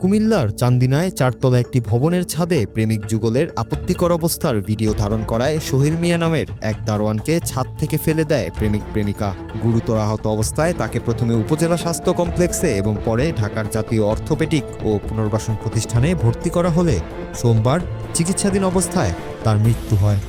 কুমিল্লার চান্দিনায় চারতলা একটি ভবনের ছাদে প্রেমিক যুগলের আপত্তিকর অবস্থার ভিডিও ধারণ করায় সোহেল মিয়া নামের এক দারোয়ানকে ছাদ থেকে ফেলে দেয় প্রেমিক প্রেমিকা। গুরুতর আহত অবস্থায় তাকে প্রথমে উপজেলা স্বাস্থ্য কমপ্লেক্সে এবং পরে ঢাকার জাতীয় অর্থোপেডিক ও পুনর্বাসন প্রতিষ্ঠানে ভর্তি করা হলে সোমবার চিকিৎসাধীন অবস্থায় তার মৃত্যু হয়।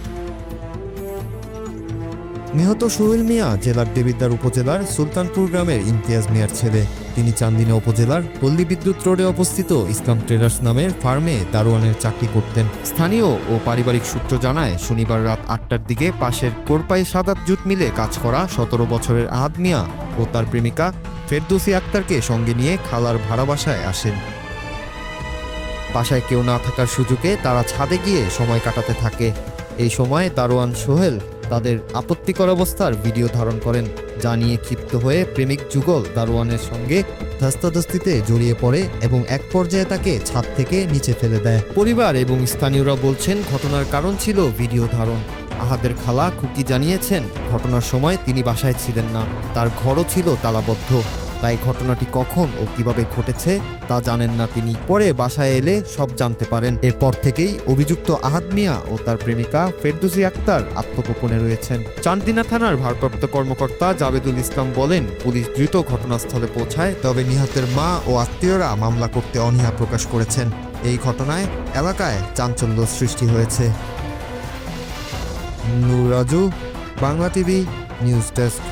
নিহত সোহেল মিয়া জেলার দেবিদ্বার উপজেলার সুলতানপুর গ্রামের ইমতিয়াজ মিয়ার ছেলে। তিনি চান্দিনা উপজেলার পল্লী বিদ্যুৎ রোডে অবস্থিত ইসলাম ট্রেডার্স নামের ফার্মে দারোয়ানের চাকরি করতেন। স্থানীয় ও পারিবারিক সূত্র জানায়, শনিবার রাত ৮টার দিকে পাশের কোরপাই সাদাত জুট মিলে কাজ করা ১৭ বছরের আহাদ মিয়া ও তার প্রেমিকা ফেরদৌসী আক্তারকে সঙ্গে নিয়ে খালার ভাড়া বাসায় আসেন। বাসায় কেউ না থাকার সুযোগে তারা ছাদে গিয়ে সময় কাটাতে থাকে। এই সময় দারোয়ান সোহেল তাদের আপত্তিকর অবস্থার ভিডিও ধারণ করেন, যা নিয়ে ক্ষিপ্ত হয়ে প্রেমিক যুগল দারোয়ানের সঙ্গে ধস্তাধস্তিতে জড়িয়ে পড়ে এবং এক পর্যায়ে তাকে ছাদ থেকে নিচে ফেলে দেয়। পরিবার এবং স্থানীয়রা বলছেন, ঘটনার কারণ ছিল ভিডিও ধারণ। আহাদের খালা খুকি জানিয়েছেন, ঘটনার সময় তিনি বাসায় ছিলেন না, তার ঘরও ছিল তালাবদ্ধ, তাই ঘটনাটি কখন ও কিভাবে ঘটেছে তা জানেন না তিনি। পরে বাসায় এলে সব জানতে পারেন। এরপর থেকেই অভিযুক্ত আহাদ মিয়া ও তার প্রেমিকা ফেরদৌসী আক্তার আত্মগোপনে রয়েছেন। চান্দিনা থানার ভারপ্রাপ্ত কর্মকর্তা জাবেদুল ইসলাম বলেন, পুলিশ দ্রুত ঘটনাস্থলে পৌঁছায়, তবে নিহতের মা ও আত্মীয়রা মামলা করতে অনীহা প্রকাশ করেছেন। এই ঘটনায় এলাকায় চাঞ্চল্য সৃষ্টি হয়েছে। Noor Raju, Bangla TV news desk.